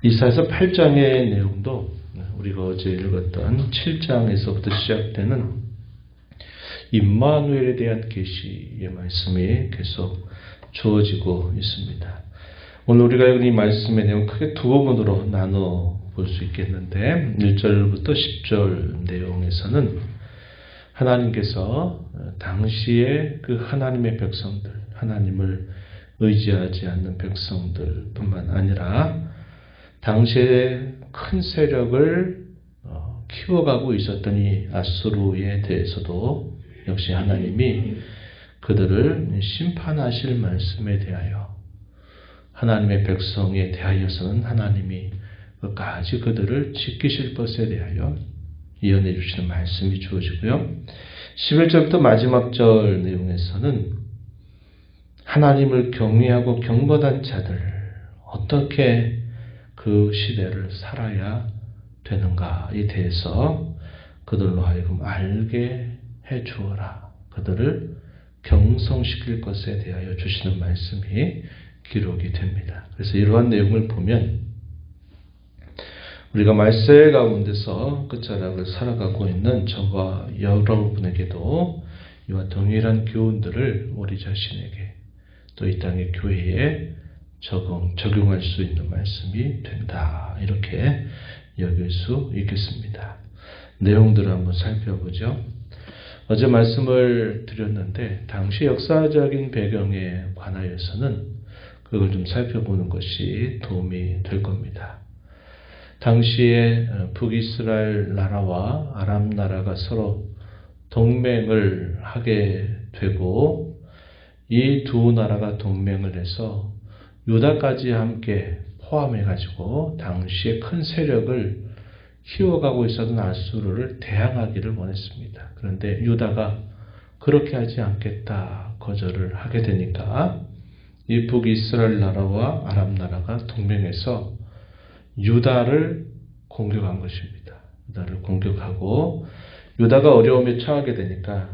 이사야서 8장의 내용도 우리가 어제 읽었던 7장에서부터 시작되는 임마누엘에 대한 계시의 말씀이 계속 주어지고 있습니다. 오늘 우리가 읽은 이 말씀의 내용 크게 두 부분으로 나눠 볼 수 있겠는데 1절부터 10절 내용에서는 하나님께서 당시에 그 하나님의 백성들, 하나님을 의지하지 않는 백성들 뿐만 아니라 당시에 큰 세력을 키워가고 있었던 이 아수르에 대해서도 역시 하나님이 그들을 심판하실 말씀에 대하여 하나님의 백성에 대하여서는 하나님이 끝까지 그들을 지키실 것에 대하여 예언해 주시는 말씀이 주어지고요. 11절부터 마지막 절 내용에서는 하나님을 경외하고 경건한 자들 어떻게 그 시대를 살아야 되는가에 대해서 그들로 하여금 알게 해 주어라. 그들을 경성시킬 것에 대하여 주시는 말씀이 기록이 됩니다. 그래서 이러한 내용을 보면 우리가 말세 가운데서 끝자락을 살아가고 있는 저와 여러분에게도 이와 동일한 교훈들을 우리 자신에게 또 이 땅의 교회에 적용할 수 있는 말씀이 된다. 이렇게 여길 수 있겠습니다. 내용들을 한번 살펴보죠. 어제 말씀을 드렸는데 당시 역사적인 배경에 관하여서는 그걸 좀 살펴보는 것이 도움이 될 겁니다. 당시에 북이스라엘 나라와 아람 나라가 서로 동맹을 하게 되고 이 두 나라가 동맹을 해서 유다까지 함께 포함해가지고 당시에 큰 세력을 키워가고 있었던 아수르를 대항하기를 원했습니다. 그런데 유다가 그렇게 하지 않겠다 거절을 하게 되니까 이 북이스라엘 나라와 아람 나라가 동맹해서 유다를 공격한 것입니다. 유다를 공격하고 유다가 어려움에 처하게 되니까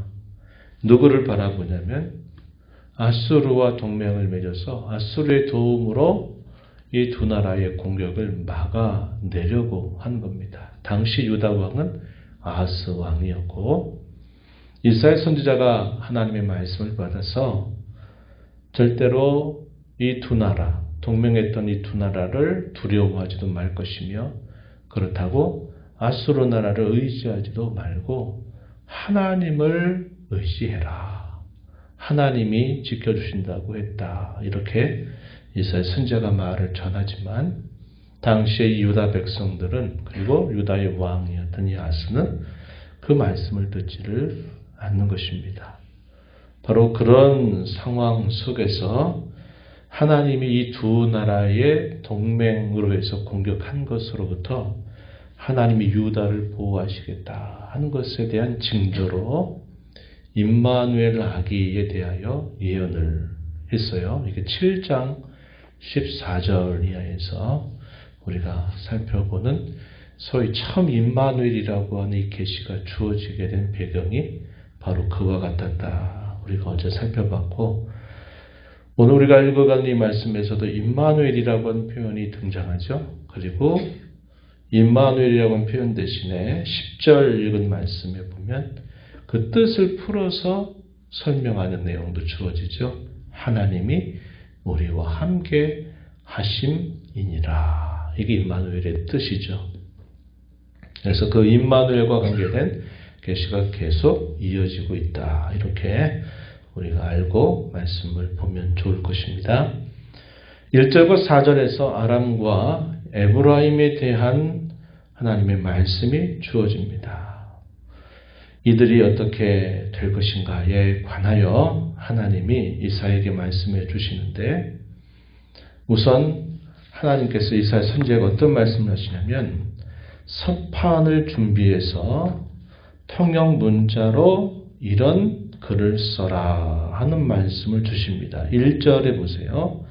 누구를 바라보냐면 아수르와 동맹을 맺어서 아수르의 도움으로 이 두 나라의 공격을 막아내려고 한 겁니다. 당시 유다 왕은 아하스 왕이었고 이사야 선지자가 하나님의 말씀을 받아서 절대로 이 두 나라, 동맹했던 이 두 나라를 두려워하지도 말 것이며 그렇다고 아수르 나라를 의지하지도 말고 하나님을 의지해라. 하나님이 지켜주신다고 했다. 이렇게 이사야 선지자가 말을 전하지만 당시의 유다 백성들은 그리고 유다의 왕이었던 이 아스는 그 말씀을 듣지를 않는 것입니다. 바로 그런 상황 속에서 하나님이 이 두 나라의 동맹으로 해서 공격한 것으로부터 하나님이 유다를 보호하시겠다 하는 것에 대한 징조로 임마누엘 아기에 대하여 예언을 했어요. 이게 7장 14절 이하에서 우리가 살펴보는 소위 처음 임마누엘이라고 하는 이 계시가 주어지게 된 배경이 바로 그와 같았다. 우리가 어제 살펴봤고 오늘 우리가 읽어가는 이 말씀에서도 임마누엘이라고 하는 표현이 등장하죠. 그리고 임마누엘이라고 하는 표현 대신에 10절 읽은 말씀에 보면 그 뜻을 풀어서 설명하는 내용도 주어지죠. 하나님이 우리와 함께 하심이니라. 이게 임마누엘의 뜻이죠. 그래서 그 임마누엘과 관계된 계시가 계속 이어지고 있다. 이렇게 우리가 알고 말씀을 보면 좋을 것입니다. 1절과 4절에서 아람과 에브라임에 대한 하나님의 말씀이 주어집니다. 이들이 어떻게 될 것인가에 관하여 하나님이 이사야에게 말씀해 주시는데 우선 하나님께서 이사야 선지자가 어떤 말씀을 하시냐면 서판을 준비해서 통역 문자로 이런 글을 써라 하는 말씀을 주십니다. 1절에 보세요.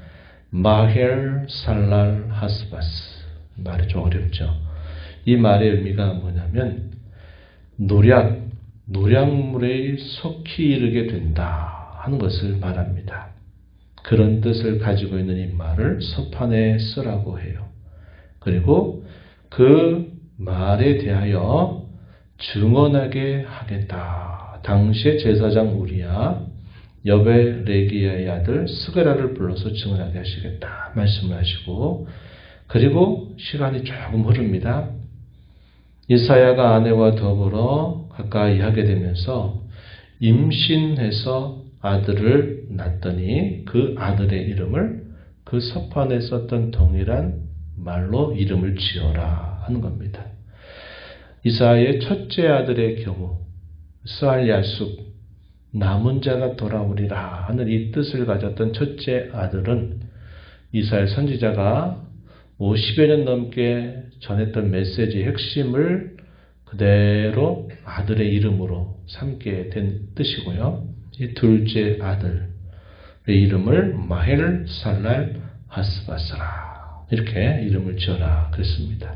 마헬 살랄 하스바스. 말이 좀 어렵죠. 이 말의 의미가 뭐냐면 노략물에 속히 이르게 된다 하는 것을 말합니다. 그런 뜻을 가지고 있는 이 말을 서판에 쓰라고 해요. 그리고 그 말에 대하여 증언하게 하겠다. 당시의 제사장 우리야 여베 레기야의 아들 스가랴를 불러서 증언하게 하시겠다 말씀을 하시고, 그리고 시간이 조금 흐릅니다. 이사야가 아내와 더불어 가까이 하게 되면서 임신해서 아들을 낳더니 그 아들의 이름을 그 서판에 썼던 동일한 말로 이름을 지어라 하는 겁니다. 이사야의 첫째 아들의 경우 스알야숲 남은 자가 돌아오리라 하는 이 뜻을 가졌던 첫째 아들은 이사야 선지자가 50여 년 넘게 전했던 메시지의 핵심을 그대로 아들의 이름으로 삼게 된 뜻이고요. 이 둘째 아들의 이름을 마헬 살랄 하스바스라 이렇게 이름을 지어라 그랬습니다.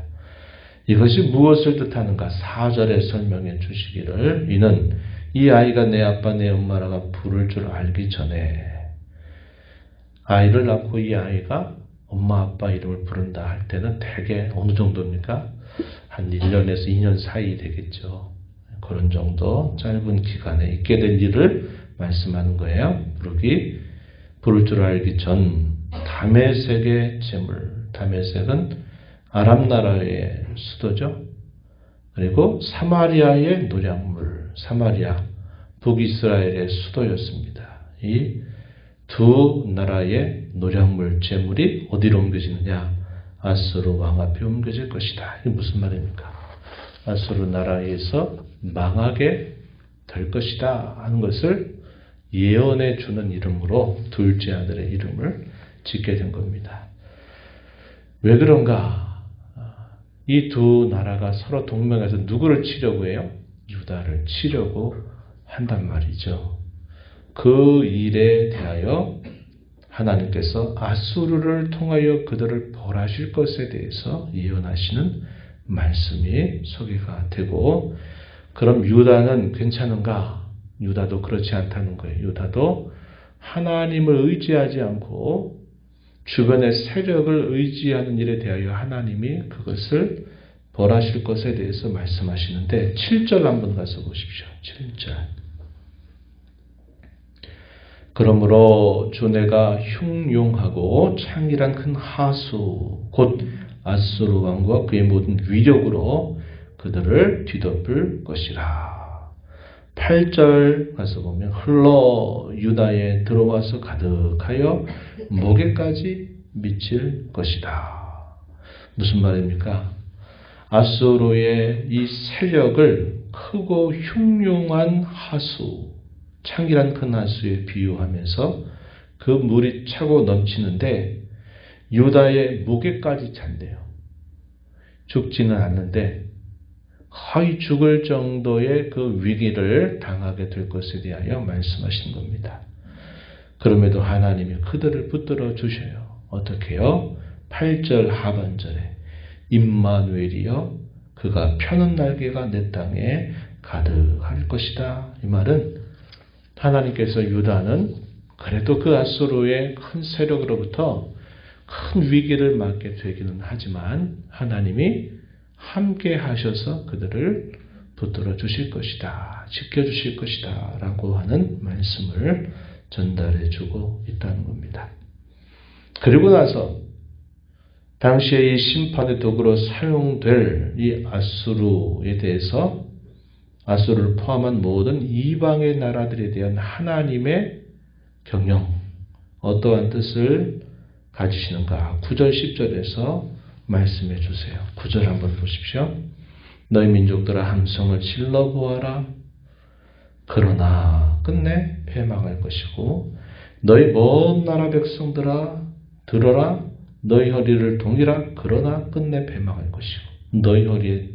이것이 무엇을 뜻하는가? 4절에 설명해 주시기를, 이는 이 아이가 내 아빠 내 엄마라가 부를 줄 알기 전에, 아이를 낳고 이 아이가 엄마 아빠 이름을 부른다 할 때는 대개 어느 정도입니까? 한 1년에서 2년 사이 되겠죠. 그런 정도 짧은 기간에 있게 된 일을 말씀하는 거예요. 부를 줄 알기 전 다메섹의 재물, 다메섹은 아람 나라의 수도죠. 그리고 사마리아의 노략물, 사마리아, 북이스라엘의 수도였습니다. 이 두 나라의 노략물 재물이 어디로 옮겨지느냐? 아수르 왕 앞에 옮겨질 것이다. 이게 무슨 말입니까? 아수르 나라에서 망하게 될 것이다 하는 것을 예언해 주는 이름으로 둘째 아들의 이름을 짓게 된 겁니다. 왜 그런가? 이 두 나라가 서로 동맹해서 누구를 치려고 해요? 유다를 치려고 한단 말이죠. 그 일에 대하여 하나님께서 아수르를 통하여 그들을 벌하실 것에 대해서 예언하시는 말씀이 소개가 되고, 그럼 유다는 괜찮은가? 유다도 그렇지 않다는 거예요. 유다도 하나님을 의지하지 않고 주변의 세력을 의지하는 일에 대하여 하나님이 그것을 벌하실 것에 대해서 말씀하시는데, 7절 한번 가서 보십시오. 7절. 그러므로 주 내가 흉용하고 창이란 큰 하수 곧 아수르 왕과 그의 모든 위력으로 그들을 뒤덮을 것이라. 8절 가서 보면 흘러 유다에 들어와서 가득하여 목에까지 미칠 것이다. 무슨 말입니까? 아수르의 이 세력을 크고 흉흉한 하수, 창이란 큰 하수에 비유하면서 그 물이 차고 넘치는데 유다의 목에까지 찬대요. 죽지는 않는데 거의 죽을 정도의 그 위기를 당하게 될 것에 대하여 말씀하신 겁니다. 그럼에도 하나님이 그들을 붙들어 주셔요. 어떻게 해요? 8절 하반절에 임마누엘이여 그가 펴는 날개가 내 땅에 가득할 것이다. 이 말은 하나님께서 유다는 그래도 그 아수르의 큰 세력으로부터 큰 위기를 맞게 되기는 하지만 하나님이 함께 하셔서 그들을 붙들어 주실 것이다. 지켜주실 것이다. 라고 하는 말씀을 전달해 주고 있다는 겁니다. 그리고 나서 당시에 이 심판의 도구로 사용될 이 아수르에 대해서 아수르를 포함한 모든 이방의 나라들에 대한 하나님의 경영, 어떠한 뜻을 가지시는가? 9절 10절에서 말씀해 주세요. 9절 한번 보십시오. 너희 민족들아 함성을 질러보아라. 그러나 끝내 패망할 것이고 너희 먼 나라 백성들아 들어라. 너희 허리를 동이라. 그러나 끝내 패망할 것이고 너희 허리에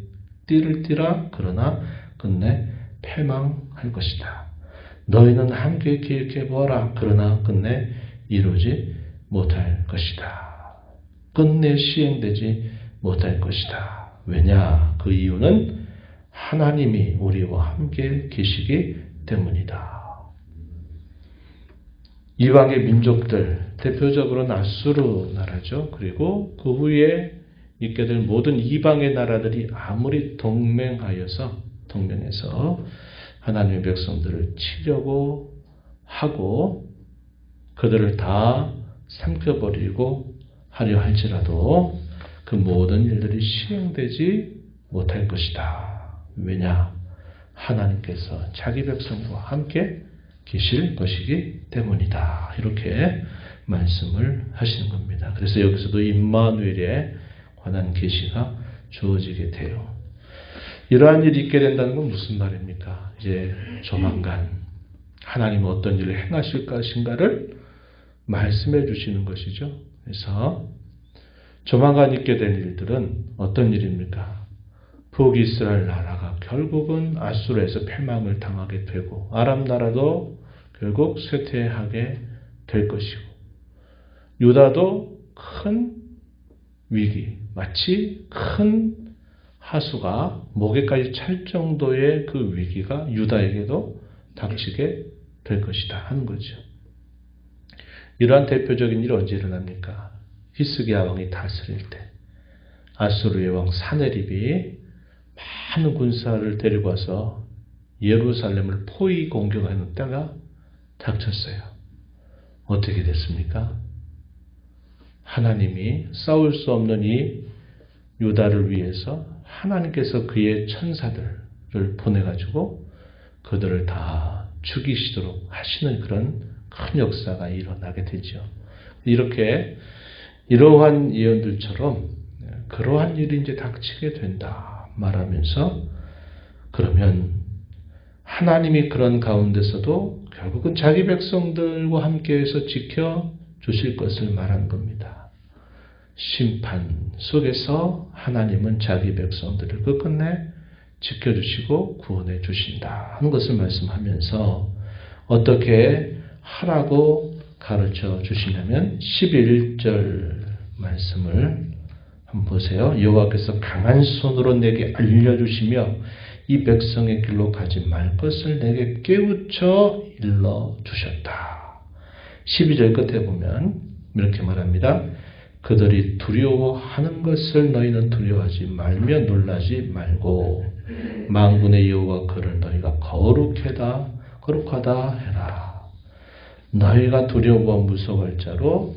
띠를 띠라. 그러나 끝내 패망할 것이다. 너희는 함께 기획해 보아라. 그러나 끝내 이루지 못할 것이다. 끝내 시행되지 못할 것이다. 왜냐? 그 이유는 하나님이 우리와 함께 계시기 때문이다. 이방의 민족들, 대표적으로는 아수르 나라죠. 그리고 그 후에 있게 될 모든 이방의 나라들이 아무리 동맹해서 하나님의 백성들을 치려고 하고 그들을 다 삼켜버리고 하려 할지라도 그 모든 일들이 시행되지 못할 것이다. 왜냐? 하나님께서 자기 백성과 함께 계실 것이기 때문이다. 이렇게 말씀을 하시는 겁니다. 그래서 여기서도 임마누엘에 관한 계시가 주어지게 돼요. 이러한 일이 있게 된다는 건 무슨 말입니까? 이제 조만간 하나님은 어떤 일을 행하실 것인가를 말씀해 주시는 것이죠. 그래서 조만간 있게 될 일들은 어떤 일입니까? 북이스라엘 나라가 결국은 아수르에서 패망을 당하게 되고 아람 나라도 결국 쇠퇴하게 될 것이고 유다도 큰 위기, 마치 큰 하수가 목에까지 찰 정도의 그 위기가 유다에게도 닥치게 될 것이다 하는 거죠. 이러한 대표적인 일이 언제 일어납니까? 히스기야 왕이 다스릴 때 아수르의 왕 사네립이 많은 군사를 데리고 와서 예루살렘을 포위 공격하는 때가 닥쳤어요. 어떻게 됐습니까? 하나님이 싸울 수 없는 이 유다를 위해서 하나님께서 그의 천사들을 보내가지고 그들을 다 죽이시도록 하시는 그런 큰 역사가 일어나게 되죠. 이렇게 이러한 예언들처럼 그러한 일이 이제 닥치게 된다 말하면서 그러면 하나님이 그런 가운데서도 결국은 자기 백성들과 함께해서 지켜 주실 것을 말한 겁니다. 심판 속에서 하나님은 자기 백성들을 끝끝내 지켜주시고 구원해 주신다 하는 것을 말씀하면서 어떻게 하라고 가르쳐 주시냐면 11절 말씀을 한번 보세요. 여호와께서 강한 손으로 내게 알려주시며 이 백성의 길로 가지 말 것을 내게 깨우쳐 일러주셨다. 12절 끝에 보면 이렇게 말합니다. 그들이 두려워하는 것을 너희는 두려워하지 말며 놀라지 말고 만군의 여호와 그를 너희가 거룩하다 해라. 너희가 두려워 무서워할 자로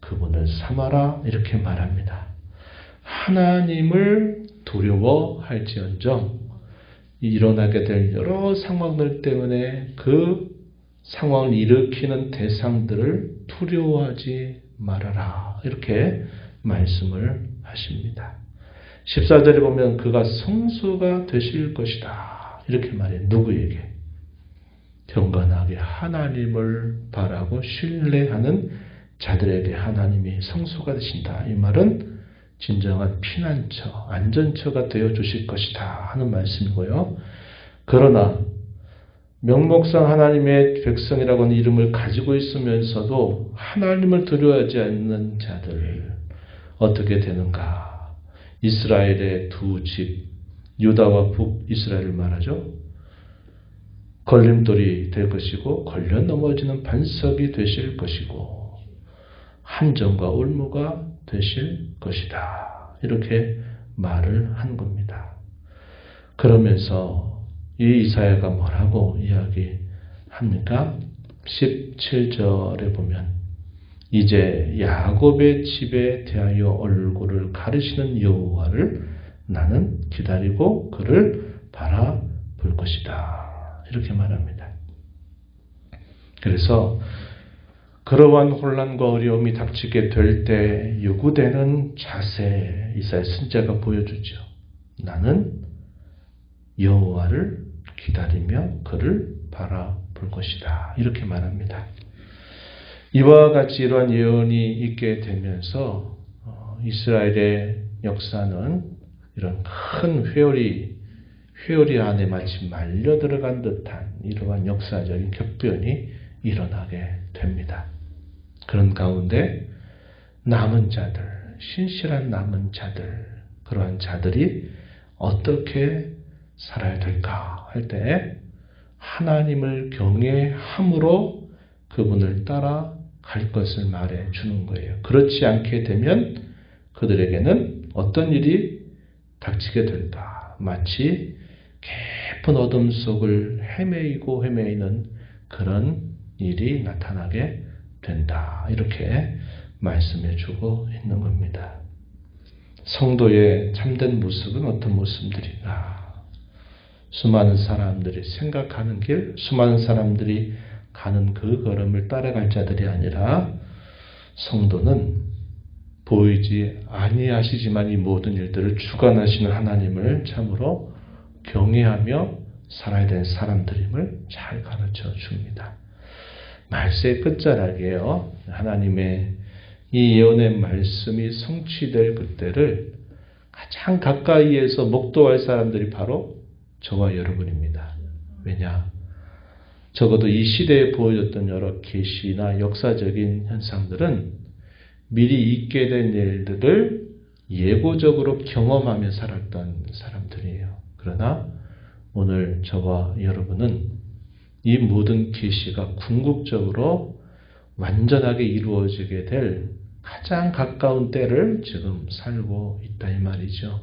그분을 삼아라 이렇게 말합니다. 하나님을 두려워할지언정 일어나게 될 여러 상황들 때문에 그 상황을 일으키는 대상들을 두려워하지 말아라 이렇게 말씀을 하십니다. 14절에 보면 그가 성소가 되실 것이다 이렇게 말해요. 누구에게? 경건하게 하나님을 바라고 신뢰하는 자들에게 하나님이 성소가 되신다. 이 말은 진정한 피난처, 안전처가 되어 주실 것이다 하는 말씀이고요. 그러나 명목상 하나님의 백성이라고 하는 이름을 가지고 있으면서도 하나님을 두려워하지 않는 자들 어떻게 되는가? 이스라엘의 두 집, 유다와 북이스라엘을 말하죠. 걸림돌이 될 것이고 걸려 넘어지는 반석이 되실 것이고 함정과 올무가 되실 것이다. 이렇게 말을 한 겁니다. 그러면서 이 이사야가 뭐라고 이야기합니까? 17절에 보면 이제 야곱의 집에 대하여 얼굴을 가리시는 여호와를 나는 기다리고 그를 바라볼 것이다. 이렇게 말합니다. 그래서 그러한 혼란과 어려움이 닥치게 될 때 요구되는 자세 이사야 선지자가 보여주죠. 나는 여호와를 기다리며 그를 바라볼 것이다. 이렇게 말합니다. 이와 같이 이러한 예언이 있게 되면서 이스라엘의 역사는 이런 큰 회오리 안에 마치 말려 들어간 듯한 이러한 역사적인 격변이 일어나게 됩니다. 그런 가운데 남은 자들, 신실한 남은 자들, 그러한 자들이 어떻게 살아야 될까 할 때 하나님을 경외함으로 그분을 따라 갈 것을 말해 주는 거예요. 그렇지 않게 되면 그들에게는 어떤 일이 닥치게 된다. 마치 깊은 어둠 속을 헤매이는 그런 일이 나타나게 된다. 이렇게 말씀해 주고 있는 겁니다. 성도의 참된 모습은 어떤 모습들인가? 수많은 사람들이 생각하는 길, 수많은 사람들이 가는 그 걸음을 따라갈 자들이 아니라 성도는 보이지 아니하시지만 이 모든 일들을 주관하시는 하나님을 참으로 경외하며 살아야 되는 사람들임을 잘 가르쳐 줍니다. 말세의 끝자락이에요. 하나님의 이 예언의 말씀이 성취될 그때를 가장 가까이에서 목도할 사람들이 바로 저와 여러분입니다. 왜냐? 적어도 이 시대에 보여줬던 여러 계시나 역사적인 현상들은 미리 있게 된 일들을 예고적으로 경험하며 살았던 사람들이에요. 그러나 오늘 저와 여러분은 이 모든 계시가 궁극적으로 완전하게 이루어지게 될 가장 가까운 때를 지금 살고 있다 이 말이죠.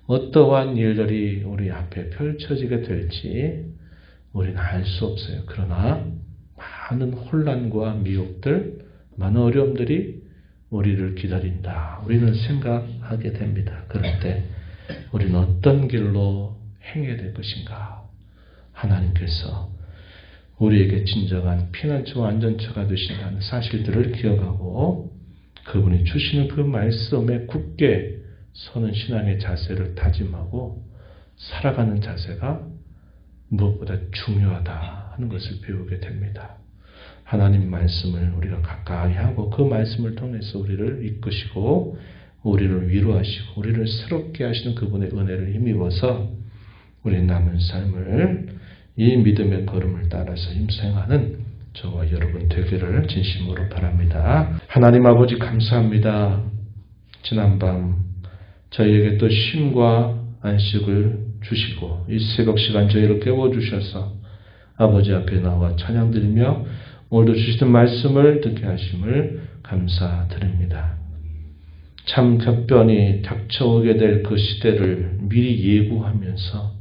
어떠한 일들이 우리 앞에 펼쳐지게 될지 우리는 알 수 없어요. 그러나 많은 혼란과 미혹들, 많은 어려움들이 우리를 기다린다. 우리는 생각하게 됩니다. 그럴 때 우리는 어떤 길로 행해야 될 것인가? 하나님께서 우리에게 진정한 피난처와 안전처가 되신다는 사실들을 기억하고 그분이 주시는 그 말씀에 굳게 서는 신앙의 자세를 다짐하고 살아가는 자세가 무엇보다 중요하다 하는 것을 배우게 됩니다. 하나님 말씀을 우리가 가까이 하고 그 말씀을 통해서 우리를 이끄시고 우리를 위로하시고 우리를 새롭게 하시는 그분의 은혜를 힘입어서 우리 남은 삶을 이 믿음의 걸음을 따라서 힘생하는 저와 여러분 되기를 진심으로 바랍니다. 하나님 아버지 감사합니다. 지난밤 저희에게 또 쉼과 안식을 주시고 이 새벽 시간 저희를 깨워주셔서 아버지 앞에 나와 찬양드리며 오늘도 주시는 말씀을 듣게 하심을 감사드립니다. 참 격변이 닥쳐오게 될 그 시대를 미리 예고하면서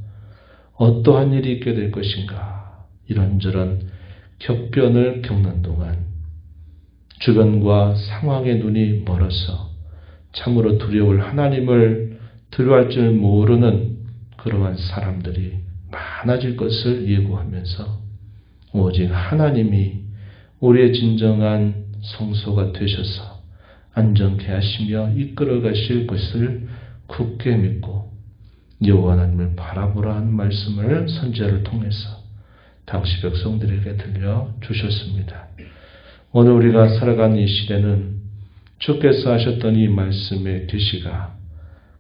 어떠한 일이 있게 될 것인가 이런저런 격변을 겪는 동안 주변과 상황의 눈이 멀어서 참으로 두려울 하나님을 두려워할 줄 모르는 그러한 사람들이 많아질 것을 예고하면서 오직 하나님이 우리의 진정한 성소가 되셔서 안정케 하시며 이끌어 가실 것을 굳게 믿고 여호와 하나님을 바라보라 하는 말씀을 선지자를 통해서 당시 백성들에게 들려주셨습니다. 오늘 우리가 살아가는 이 시대는 주께서 하셨던 이 말씀의 계시가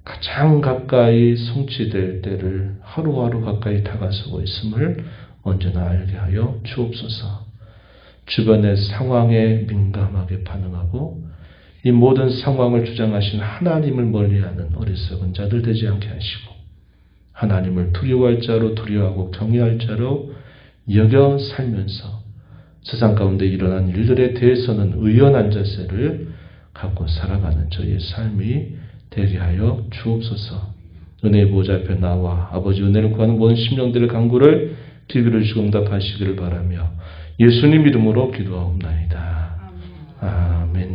가장 가까이 성취될 때를 하루하루 가까이 다가서고 있음을 언제나 알게 하여 주옵소서. 주변의 상황에 민감하게 반응하고 이 모든 상황을 주장하신 하나님을 멀리하는 어리석은 자들 되지 않게 하시고 하나님을 두려워할 자로 두려워하고 경외할 자로 여겨 살면서 세상 가운데 일어난 일들에 대해서는 의연한 자세를 갖고 살아가는 저희의 삶이 되게 하여 주옵소서. 은혜의 보좌 앞에 나와 아버지 은혜를 구하는 모든 심령들의 간구를 귀를 주시고 응답하시기를 바라며 예수님 이름으로 기도하옵나이다. 아멘.